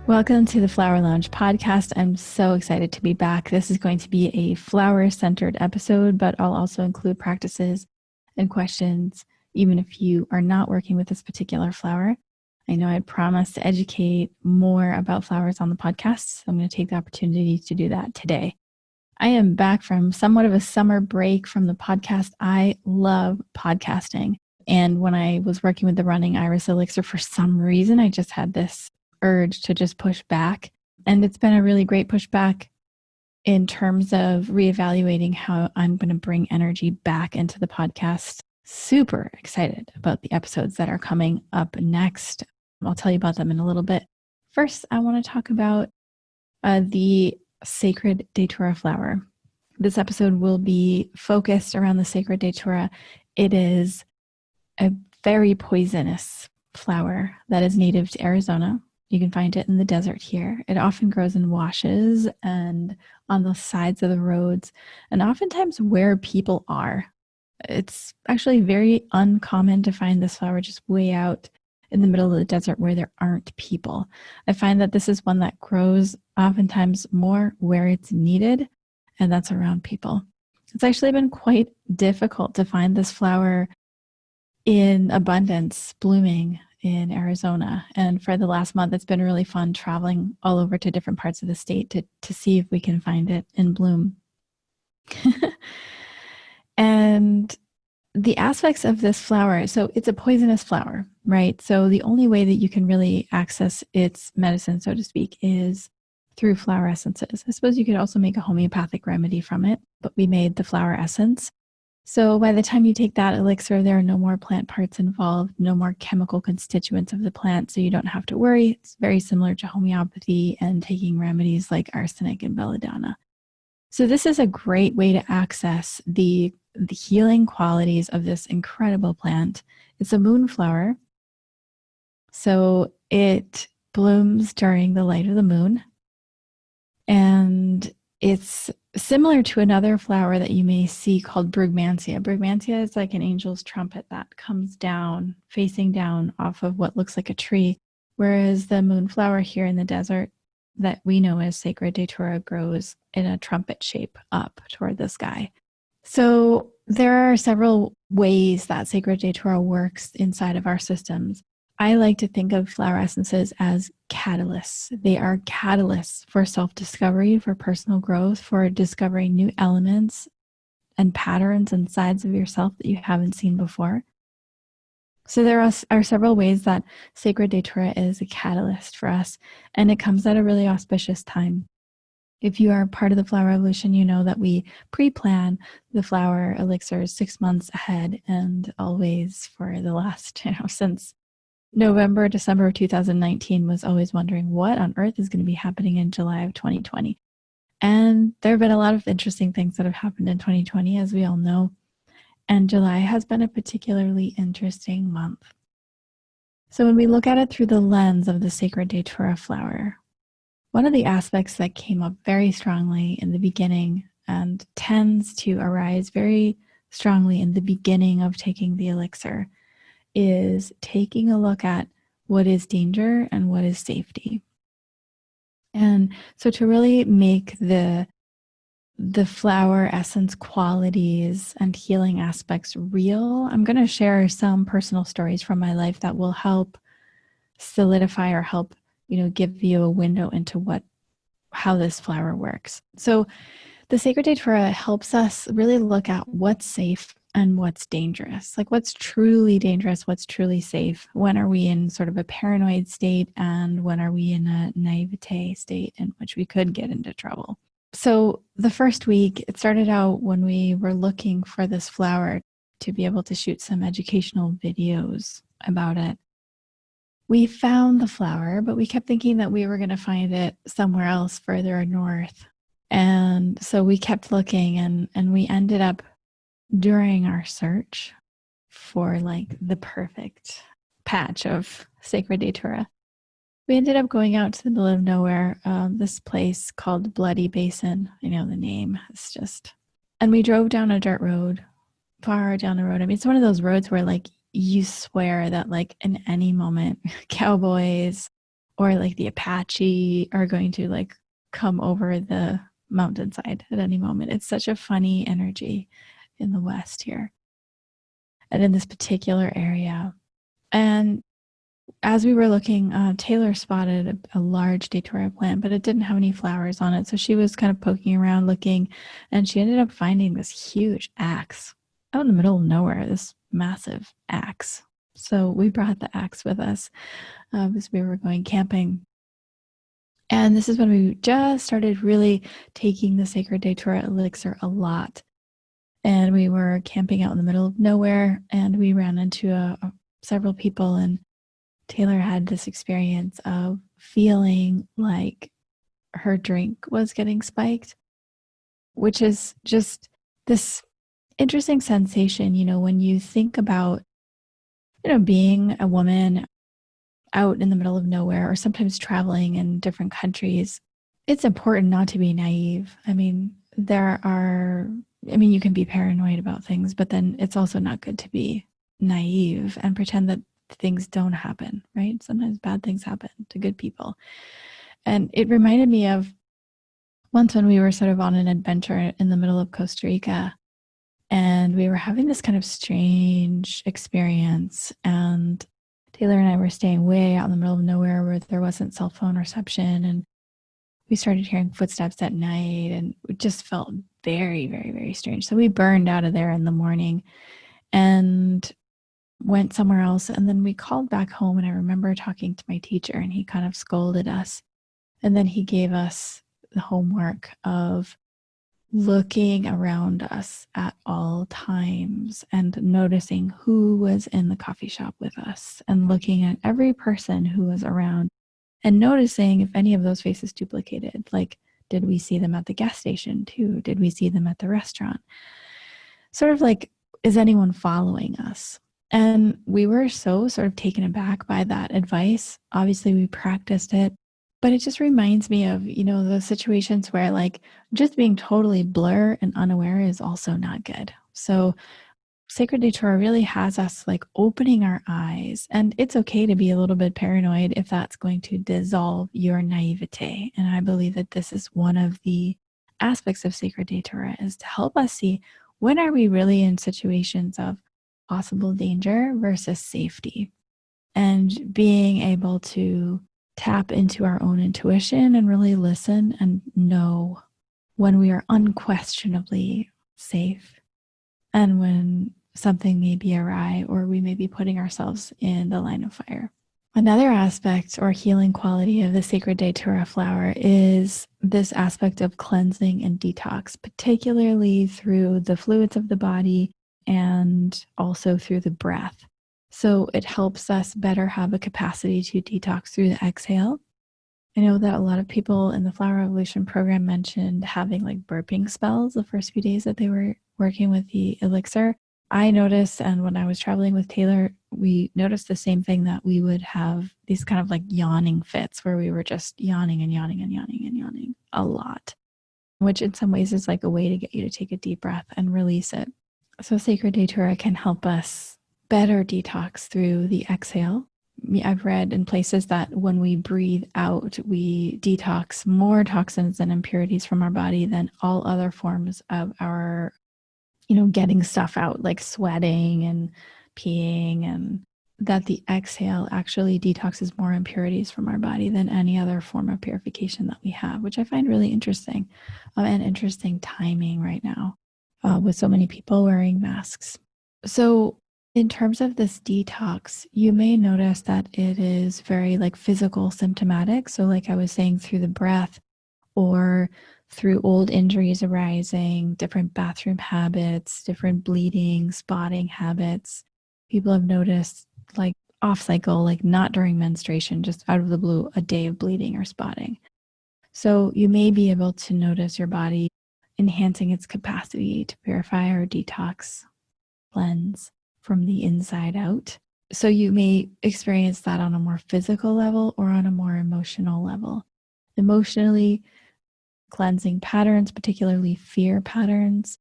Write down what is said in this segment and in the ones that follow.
Welcome to the Flowerlounge podcast. I'm so excited to be back. This is going to be a flower-centered episode, but I'll also include practices and questions, even if you are not working with this particular flower. I know I promised to educate more about flowers on the podcast, so I'm going to take the opportunity to do that today. I am back from somewhat of a summer break from the podcast. I love podcasting. And when I was working with the Running Iris Elixir, for some reason, I just had this urge to just push back. And it's been a really great pushback in terms of reevaluating how I'm going to bring energy back into the podcast. Super excited about the episodes that are coming up next. I'll tell you about them in a little bit. First, I want to talk about the Sacred Datura flower. This episode will be focused around the Sacred Datura. It is a very poisonous flower that is native to Arizona. You can find it in the desert here. It often grows in washes and on the sides of the roads, and oftentimes where people are. It's actually very uncommon to find this flower just way out in the middle of the desert where there aren't people. I find that this is one that grows oftentimes more where it's needed, and that's around people. It's actually been quite difficult to find this flower in abundance blooming in Arizona. And for the last month, it's been really fun traveling all over to different parts of the state to see if we can find it in bloom. And the aspects of this flower, so it's a poisonous flower, right? So the only way that you can really access its medicine, so to speak, is through flower essences. I suppose you could also make a homeopathic remedy from it, but we made the flower essence. So by the time you take that elixir, there are no more plant parts involved, no more chemical constituents of the plant, so you don't have to worry. It's very similar to homeopathy and taking remedies like arsenic and belladonna. So this is a great way to access the healing qualities of this incredible plant. It's a moonflower, so it blooms during the light of the moon, and it's similar to another flower that you may see called Brugmansia. Brugmansia is like an angel's trumpet that comes down, facing down off of what looks like a tree, whereas the moonflower here in the desert that we know as Sacred Datura grows in a trumpet shape up toward the sky. So there are several ways that Sacred Datura works inside of our systems. I like to think of flower essences as catalysts. They are catalysts for self-discovery, for personal growth, for discovering new elements and patterns and sides of yourself that you haven't seen before. So there are several ways that Sacred Datura is a catalyst for us, and it comes at a really auspicious time. If you are part of the Flower Revolution, you know that we pre-plan the flower elixirs 6 months ahead, and always for the last, since November, December of 2019, was always wondering what on earth is going to be happening in July of 2020. And there have been a lot of interesting things that have happened in 2020, as we all know. And July has been a particularly interesting month. So when we look at it through the lens of the Sacred Datura flower, one of the aspects that came up very strongly in the beginning and tends to arise very strongly in the beginning of taking the elixir is taking a look at what is danger and what is safety. And so to really make the flower essence qualities and healing aspects real, I'm going to share some personal stories from my life that will help solidify or help, give you a window into how this flower works. So the Sacred Datura helps us really look at what's safe and what's dangerous, like what's truly dangerous, what's truly safe. When are we in sort of a paranoid state, and when are we in a naivete state in which we could get into trouble? So the first week, it started out when we were looking for this flower to be able to shoot some educational videos about it. We found the flower, but we kept thinking that we were going to find it somewhere else further north. And so we kept looking, and we ended up, during our search for like the perfect patch of Sacred Datura, we ended up going out to the middle of nowhere, this place called Bloody Basin. I know the name. It's just, and we drove down a dirt road, far down the road. I mean, it's one of those roads where like you swear that like in any moment, cowboys or like the Apache are going to like come over the mountainside at any moment. It's such a funny energy in the West here and in this particular area. And as we were looking, Taylor spotted a large Datura plant, but it didn't have any flowers on it. So she was kind of poking around looking, and she ended up finding this huge axe out in the middle of nowhere, this massive axe. So we brought the axe with us as we were going camping. And this is when we just started really taking the Sacred Datura elixir a lot. And we were camping out in the middle of nowhere, and we ran into several people, and Taylor had this experience of feeling like her drink was getting spiked, which is just this interesting sensation, when you think about, being a woman out in the middle of nowhere or sometimes traveling in different countries. It's important not to be naive. You can be paranoid about things, but then it's also not good to be naive and pretend that things don't happen, right? Sometimes bad things happen to good people. And it reminded me of once when we were sort of on an adventure in the middle of Costa Rica, and we were having this kind of strange experience, and Taylor and I were staying way out in the middle of nowhere where there wasn't cell phone reception, and we started hearing footsteps at night, and it just felt very, very, very strange. So we burned out of there in the morning and went somewhere else. And then we called back home, and I remember talking to my teacher, and he kind of scolded us. And then he gave us the homework of looking around us at all times and noticing who was in the coffee shop with us and looking at every person who was around and noticing if any of those faces duplicated. Like, did we see them at the gas station too? Did we see them at the restaurant? Sort of like, is anyone following us? And we were so sort of taken aback by that advice. Obviously, we practiced it, but it just reminds me of, the situations where like just being totally blur and unaware is also not good. So Sacred Datura really has us like opening our eyes, and it's okay to be a little bit paranoid if that's going to dissolve your naivete. And I believe that this is one of the aspects of Sacred Datura, is to help us see when are we really in situations of possible danger versus safety, and being able to tap into our own intuition and really listen and know when we are unquestionably safe and when something may be awry or we may be putting ourselves in the line of fire. Another aspect or healing quality of the Sacred Datura flower is this aspect of cleansing and detox, particularly through the fluids of the body and also through the breath. So it helps us better have a capacity to detox through the exhale. I know that a lot of people in the Flower Evolution program mentioned having like burping spells the first few days that they were working with the elixir. I noticed, and when I was traveling with Taylor, we noticed the same thing, that we would have these kind of like yawning fits where we were just yawning and yawning and yawning and yawning a lot, which in some ways is like a way to get you to take a deep breath and release it. So Sacred Datura can help us better detox through the exhale. I've read in places that when we breathe out, we detox more toxins and impurities from our body than all other forms of our, getting stuff out, like sweating and peeing, and that the exhale actually detoxes more impurities from our body than any other form of purification that we have, which I find really interesting, and interesting timing right now with so many people wearing masks. So in terms of this detox, you may notice that it is very like physical symptomatic. So like I was saying, through the breath or through old injuries arising, different bathroom habits, different bleeding, spotting habits. People have noticed like off cycle, like not during menstruation, just out of the blue, a day of bleeding or spotting. So you may be able to notice your body enhancing its capacity to purify or detox, cleanse from the inside out. So you may experience that on a more physical level or on a more emotional level. Emotionally, cleansing patterns, particularly fear patterns.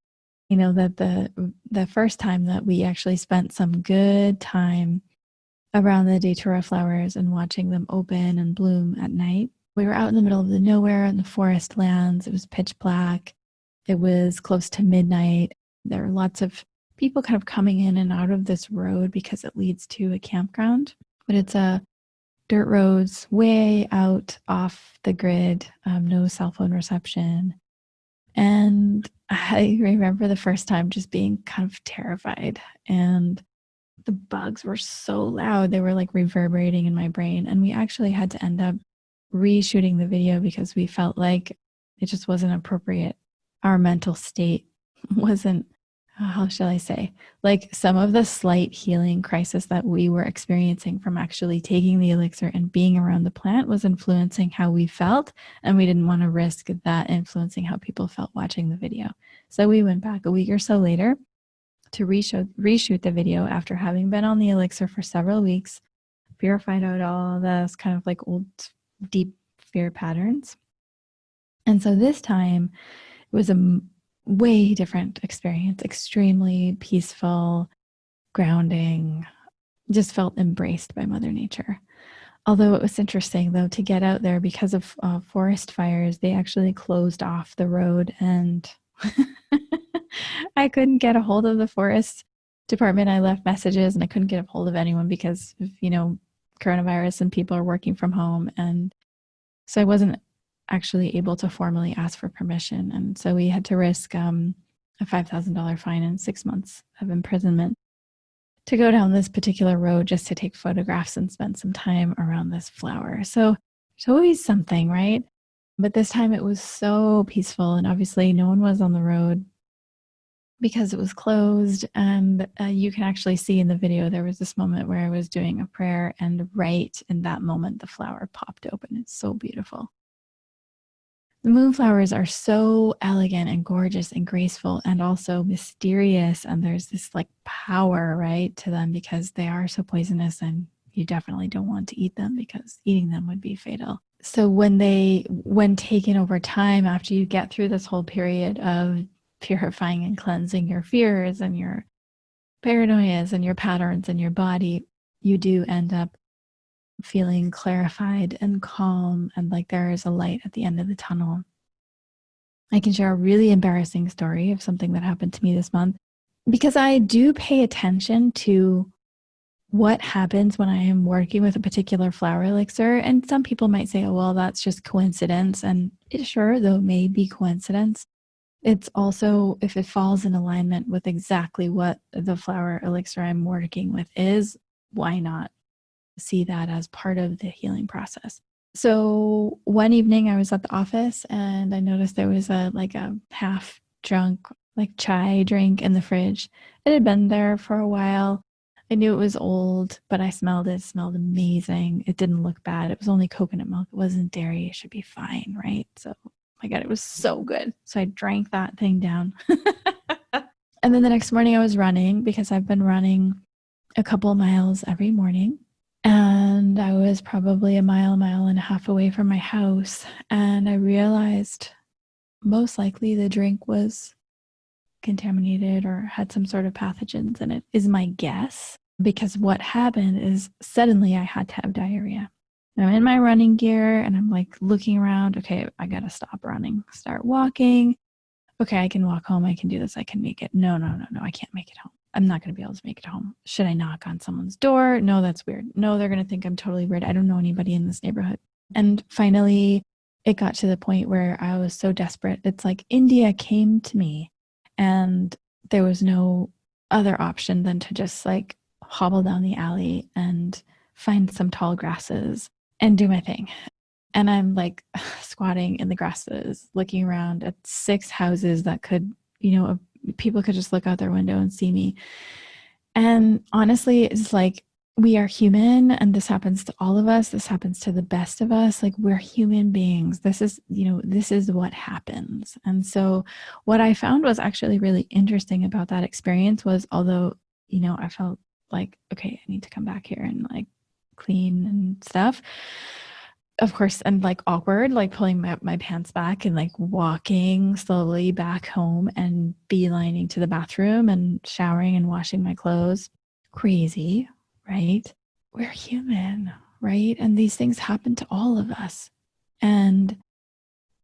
That the first time that we actually spent some good time around the Datura flowers and watching them open and bloom at night. We were out in the middle of the nowhere in the forest lands. It was pitch black. It was close to midnight. There were lots of people kind of coming in and out of this road because it leads to a campground. But it's a dirt roads way out off the grid, no cell phone reception. And I remember the first time just being kind of terrified. And the bugs were so loud. They were like reverberating in my brain. And we actually had to end up reshooting the video because we felt like it just wasn't appropriate. Our mental state wasn't, how shall I say, like some of the slight healing crisis that we were experiencing from actually taking the elixir and being around the plant was influencing how we felt. And we didn't want to risk that influencing how people felt watching the video. So we went back a week or so later to reshoot the video after having been on the elixir for several weeks, purified out all this kind of like old deep fear patterns. And so this time it was a way different experience, extremely peaceful, grounding, just felt embraced by Mother Nature. Although it was interesting, though, to get out there because of forest fires, they actually closed off the road and I couldn't get a hold of the forest department. I left messages and I couldn't get a hold of anyone because of, coronavirus and people are working from home. And so I wasn't actually able to formally ask for permission. And so we had to risk a $5,000 fine and 6 months of imprisonment to go down this particular road just to take photographs and spend some time around this flower. So there's always something, right? But this time it was so peaceful, and obviously no one was on the road because it was closed. And you can actually see in the video, there was this moment where I was doing a prayer, and right in that moment, the flower popped open. It's so beautiful. The moonflowers are so elegant and gorgeous and graceful and also mysterious. And there's this like power, right, to them because they are so poisonous, and you definitely don't want to eat them because eating them would be fatal. So when taken over time, after you get through this whole period of purifying and cleansing your fears and your paranoias and your patterns in your body, you do end up feeling clarified and calm and like there is a light at the end of the tunnel. I can share a really embarrassing story of something that happened to me this month because I do pay attention to what happens when I am working with a particular flower elixir. And some people might say, oh, well, that's just coincidence. And it sure, though, may be coincidence. It's also if it falls in alignment with exactly what the flower elixir I'm working with is, why not see that as part of the healing process? So one evening I was at the office and I noticed there was a half drunk like chai drink in the fridge. It had been there for a while. I knew it was old, but I smelled it. It smelled amazing. It didn't look bad. It was only coconut milk. It wasn't dairy. It should be fine, right? So, oh my God, it was so good. So I drank that thing down. And then the next morning I was running because I've been running a couple of miles every morning. And I was probably a mile and a half away from my house. And I realized most likely the drink was contaminated or had some sort of pathogens in it, is my guess. Because what happened is suddenly I had to have diarrhea. I'm in my running gear and I'm like looking around. Okay, I got to stop running, start walking. Okay, I can walk home. I can do this. I can make it. No, I can't make it home. I'm not going to be able to make it home. Should I knock on someone's door? No, that's weird. No, they're going to think I'm totally weird. I don't know anybody in this neighborhood. And finally, it got to the point where I was so desperate. It's like India came to me and there was no other option than to just like hobble down the alley and find some tall grasses and do my thing. And I'm like squatting in the grasses, looking around at 6 houses that could, people could just look out their window and see me. And honestly, it's like, we are human and this happens to all of us. This happens to the best of us. Like we're human beings. This is what happens. And so what I found was actually really interesting about that experience was, although, I felt like, okay, I need to come back here and like clean and stuff. Of course, and like awkward, like pulling my pants back and like walking slowly back home and beelining to the bathroom and showering and washing my clothes. Crazy, right? we're human, right? And these things happen to all of us. And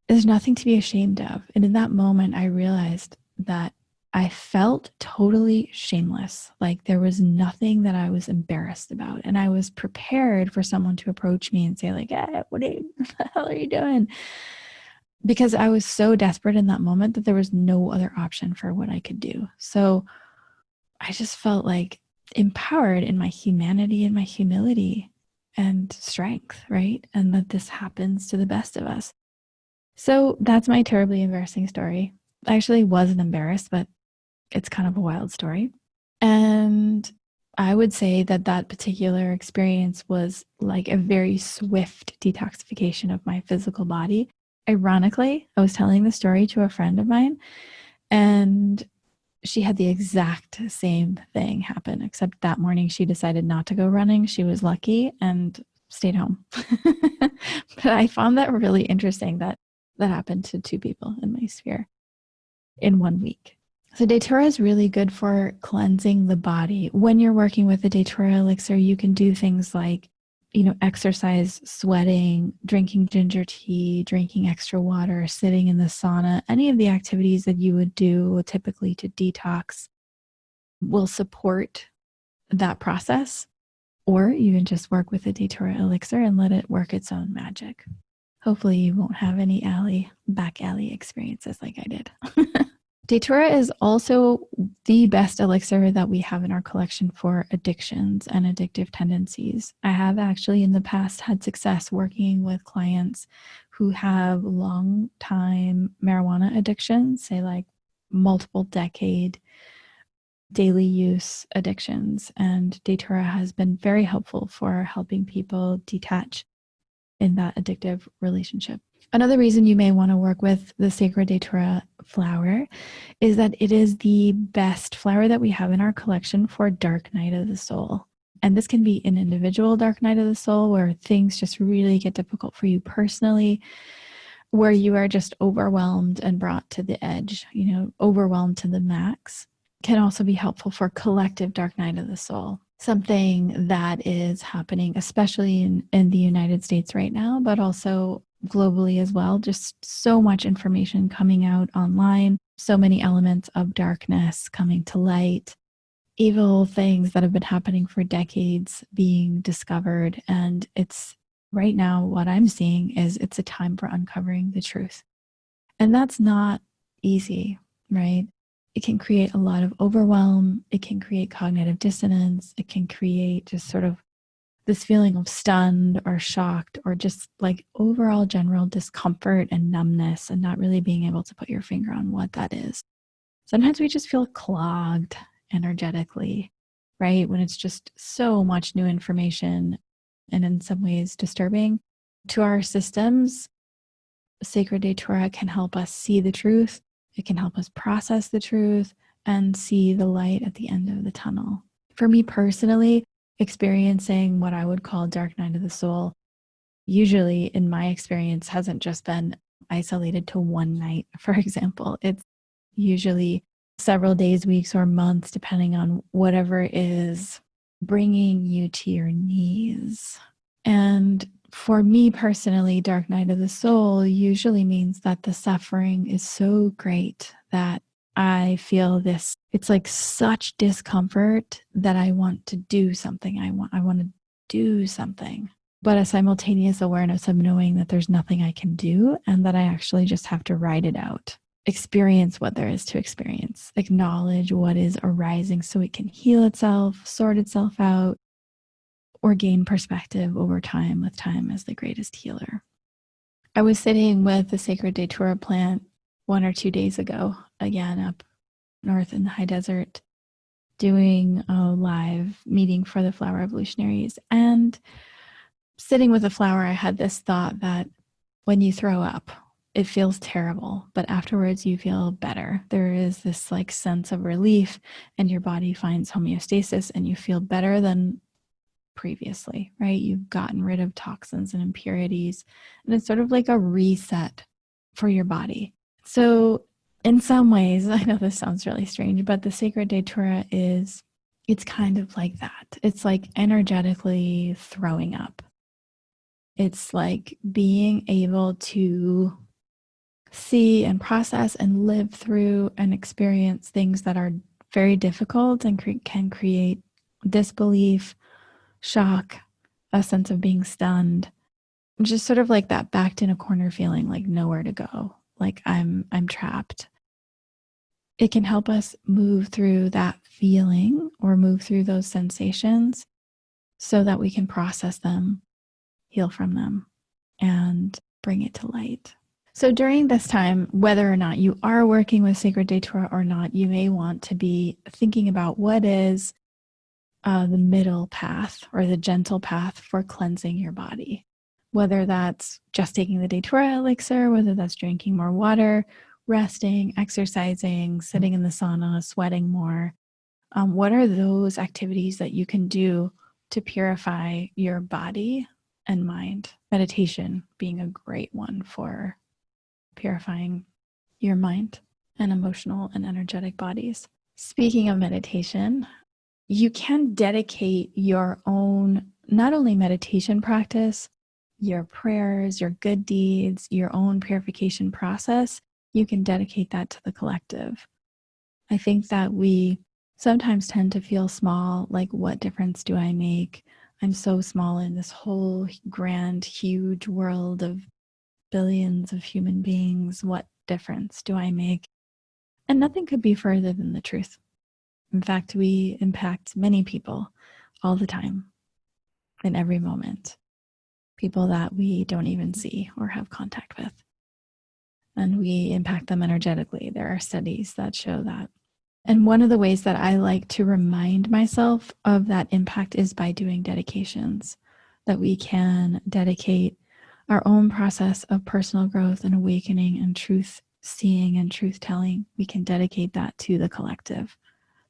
there's nothing to be ashamed of. And in that moment, I realized that I felt totally shameless. Like there was nothing that I was embarrassed about. And I was prepared for someone to approach me and say like, hey, what the hell are you doing? Because I was so desperate in that moment that there was no other option for what I could do. So I just felt like empowered in my humanity and my humility and strength, right? And that this happens to the best of us. So that's my terribly embarrassing story. I actually wasn't embarrassed, but it's kind of a wild story. And I would say that that particular experience was like a very swift detoxification of my physical body. Ironically, I was telling the story to a friend of mine, and she had the exact same thing happen, except that morning she decided not to go running. She was lucky and stayed home. But I found that really interesting that that happened to two people in my sphere in 1 week. So Datura is really good for cleansing the body. When you're working with the Datura elixir, you can do things like, exercise, sweating, drinking ginger tea, drinking extra water, sitting in the sauna. Any of the activities that you would do typically to detox will support that process. Or you can just work with the Datura elixir and let it work its own magic. Hopefully you won't have any back alley experiences like I did. Datura is also the best elixir that we have in our collection for addictions and addictive tendencies. I have actually in the past had success working with clients who have long time marijuana addictions, say like multiple decade daily use addictions. And Datura has been very helpful for helping people detach in that addictive relationship. Another reason you may want to work with the Sacred Datura flower is that it is the best flower that we have in our collection for dark night of the soul. And this can be an individual dark night of the soul where things just really get difficult for you personally, where you are just overwhelmed and brought to the edge, overwhelmed to the max. Can also be helpful for collective dark night of the soul. Something that is happening, especially in the United States right now, but also globally as well. Just so much information coming out online, so many elements of darkness coming to light, evil things that have been happening for decades being discovered. And it's right now what I'm seeing is it's a time for uncovering the truth. And that's not easy, right? It can create a lot of overwhelm. It can create cognitive dissonance. It can create just sort of this feeling of stunned or shocked or just like overall general discomfort and numbness and not really being able to put your finger on what that is. Sometimes we just feel clogged energetically, right? When it's just so much new information and in some ways disturbing to our systems. Sacred Datura can help us see the truth. It can help us process the truth and see the light at the end of the tunnel. For me personally, experiencing what I would call dark night of the soul, usually in my experience hasn't just been isolated to one night, for example. It's usually several days, weeks, or months, depending on whatever is bringing you to your knees. And for me personally, dark night of the soul usually means that the suffering is so great that I feel this, it's like such discomfort that I want to do something. I want to do something, but a simultaneous awareness of knowing that there's nothing I can do and that I actually just have to ride it out, experience what there is to experience, acknowledge what is arising so it can heal itself, sort itself out, or gain perspective over time, with time as the greatest healer. I was sitting with the Sacred Datura plant 1 or 2 days ago, again up north in the high desert, doing a live meeting for the flower evolutionaries. And sitting with the flower, I had this thought that when you throw up, it feels terrible, but afterwards you feel better. There is this like sense of relief and your body finds homeostasis and you feel better than previously, right? You've gotten rid of toxins and impurities, and it's sort of like a reset for your body. So in some ways, I know this sounds really strange, but the Sacred Datura is It's kind of like that. It's like energetically throwing up. It's like being able to see and process and live through and experience things that are very difficult and can create disbelief, shock, a sense of being stunned, just sort of like that backed in a corner feeling, like nowhere to go, like I'm trapped. It can help us move through that feeling or move through those sensations so that we can process them, heal from them, and bring it to light. So during this time, whether or not you are working with Sacred Datura or not, you may want to be thinking about what is the middle path or the gentle path for cleansing your body. Whether that's just taking the Datura elixir, whether that's drinking more water, resting, exercising, sitting in the sauna, sweating more. What are those activities that you can do to purify your body and mind? Meditation being a great one for purifying your mind and emotional and energetic bodies. Speaking of meditation, you can dedicate your own, not only meditation practice, your prayers, your good deeds, your own purification process. You can dedicate that to the collective. I think that we sometimes tend to feel small, like, what difference do I make? I'm so small in this whole grand, huge world of billions of human beings. What difference do I make? And nothing could be further than the truth. In fact, we impact many people all the time, in every moment, people that we don't even see or have contact with. And we impact them energetically. There are studies that show that. And one of the ways that I like to remind myself of that impact is by doing dedications, that we can dedicate our own process of personal growth and awakening and truth seeing and truth telling. We can dedicate that to the collective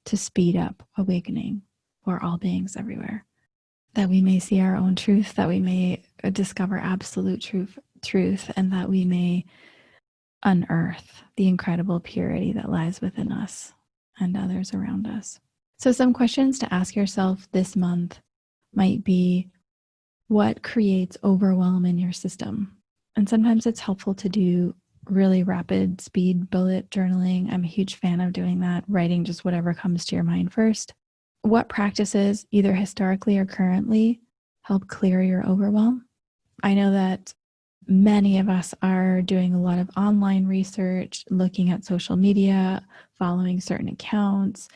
to speed up awakening for all beings everywhere, that we may see our own truth, that we may discover absolute truth, and that we may unearth the incredible purity that lies within us and others around us. So some questions to ask yourself this month might be, what creates overwhelm in your system? And sometimes it's helpful to do really rapid speed bullet journaling. I'm a huge fan of doing that, writing just whatever comes to your mind first. What practices, either historically or currently, help clear your overwhelm? I know that many of us are doing a lot of online research, looking at social media, following certain accounts,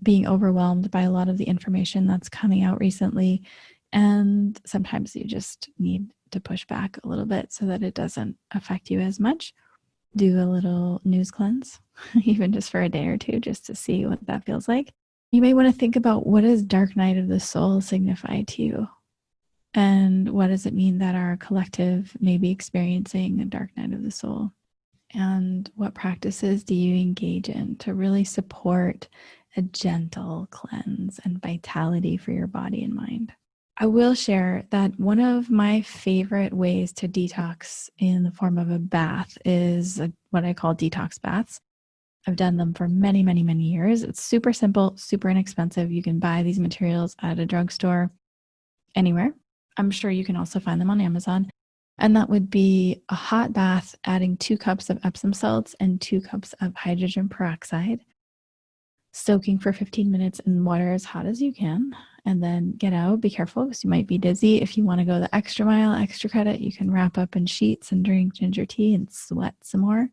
being overwhelmed by a lot of the information that's coming out recently. And sometimes you just need to push back a little bit so that it doesn't affect you as much. Do a little news cleanse, even just for a day or two, just to see what that feels like. You may want to think about, what does dark night of the soul signify to you? And what does it mean that our collective may be experiencing a dark night of the soul? And what practices do you engage in to really support a gentle cleanse and vitality for your body and mind? I will share that one of my favorite ways to detox in the form of a bath is what I call detox baths. I've done them for many, many, many years. It's super simple, super inexpensive. You can buy these materials at a drugstore, anywhere. I'm sure you can also find them on Amazon. And that would be a hot bath, adding 2 cups of Epsom salts and 2 cups of hydrogen peroxide, soaking for 15 minutes in water as hot as you can, and then get out. Be careful because you might be dizzy. If you want to go the extra mile, extra credit, you can wrap up in sheets and drink ginger tea and sweat some more.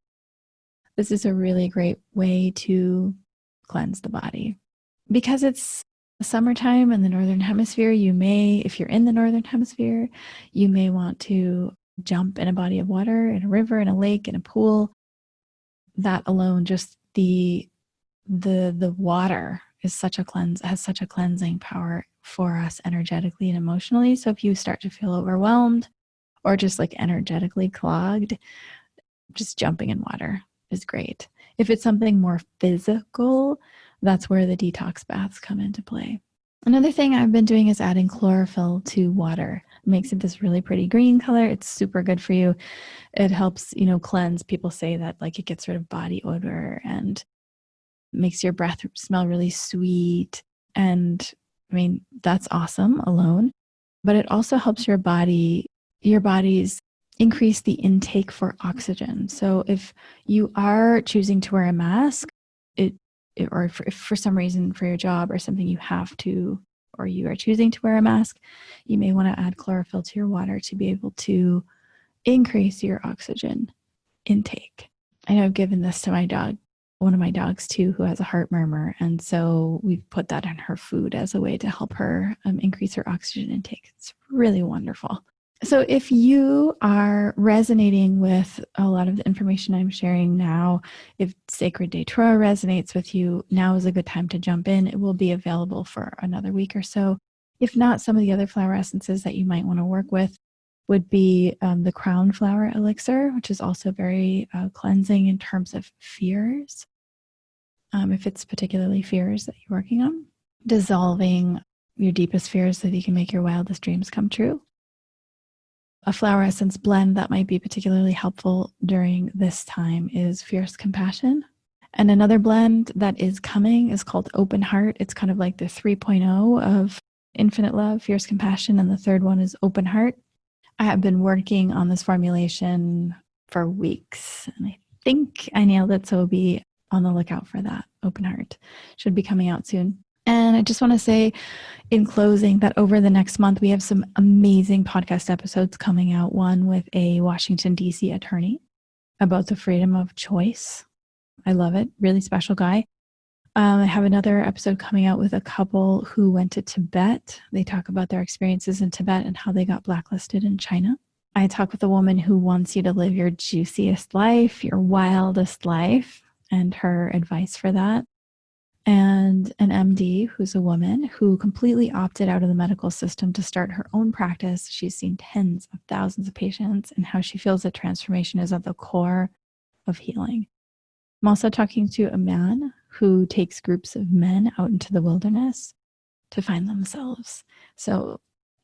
This is a really great way to cleanse the body. Because it's summertime in the Northern Hemisphere, you may, if you're in the Northern Hemisphere, you may want to jump in a body of water, in a river, in a lake, in a pool. That alone, just the water is such a has such a cleansing power for us energetically and emotionally. So if you start to feel overwhelmed or just like energetically clogged, just jumping in water is great. If it's something more physical, that's where the detox baths come into play. Another thing I've been doing is adding chlorophyll to water. It makes it this really pretty green color. It's super good for you. It helps, cleanse. People say that like it gets rid of body odor and makes your breath smell really sweet. And I mean, that's awesome alone, but it also helps your body's increase the intake for oxygen. So if you are choosing to wear a mask, or if for some reason for your job or something you have to, or you are choosing to wear a mask, you may want to add chlorophyll to your water to be able to increase your oxygen intake. I know I've given this to my dog, one of my dogs too, who has a heart murmur. And so we've put that in her food as a way to help her increase her oxygen intake. It's really wonderful. So if you are resonating with a lot of the information I'm sharing now, if Sacred Datura resonates with you, now is a good time to jump in. It will be available for another week or so. If not, some of the other flower essences that you might want to work with would be the crown flower elixir, which is also very cleansing in terms of fears. If it's particularly fears that you're working on, dissolving your deepest fears so that you can make your wildest dreams come true. A flower essence blend that might be particularly helpful during this time is Fierce Compassion. And another blend that is coming is called Open Heart. It's kind of like the 3.0 of Infinite Love, Fierce Compassion, and the third one is Open Heart. I have been working on this formulation for weeks, and I think I nailed it, so be on the lookout for that. Open Heart should be coming out soon. And I just want to say in closing that over the next month, we have some amazing podcast episodes coming out. One with a Washington, D.C. attorney about the freedom of choice. I love it. Really special guy. I have another episode coming out with a couple who went to Tibet. They talk about their experiences in Tibet and how they got blacklisted in China. I talk with a woman who wants you to live your juiciest life, your wildest life, and her advice for that. And an MD who's a woman who completely opted out of the medical system to start her own practice. She's seen tens of thousands of patients and how she feels that transformation is at the core of healing. I'm also talking to a man who takes groups of men out into the wilderness to find themselves. So,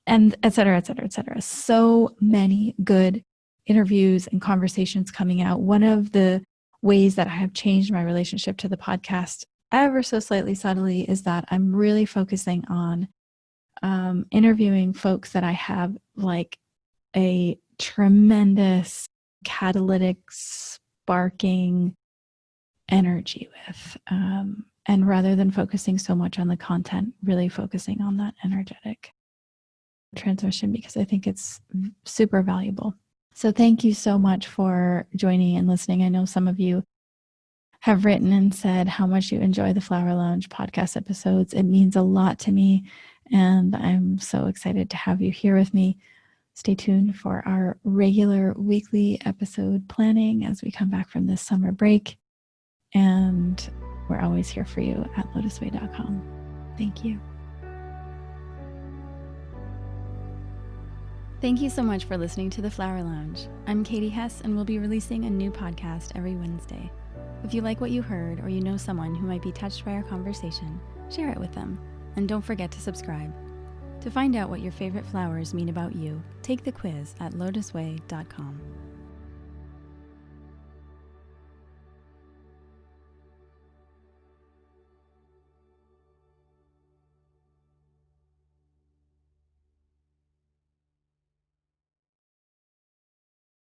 and et cetera, et cetera, et cetera. So many good interviews and conversations coming out. One of the ways that I have changed my relationship to the podcast ever so slightly subtly is that I'm really focusing on interviewing folks that I have like a tremendous catalytic sparking energy with. And rather than focusing so much on the content, really focusing on that energetic transmission, because I think it's super valuable. So thank you so much for joining and listening. I know some of you have written and said how much you enjoy the Flowerlounge podcast episodes. It means a lot to me, and I'm so excited to have you here with me. Stay tuned for our regular weekly episode planning as we come back from this summer break. And we're always here for you at LOTUSWEI.com. Thank you. Thank you so much for listening to the Flowerlounge. I'm Katie Hess, and we'll be releasing a new podcast every Wednesday. If you like what you heard, or you know someone who might be touched by our conversation, share it with them. And don't forget to subscribe. To find out what your favorite flowers mean about you, take the quiz at LOTUSWEI.com.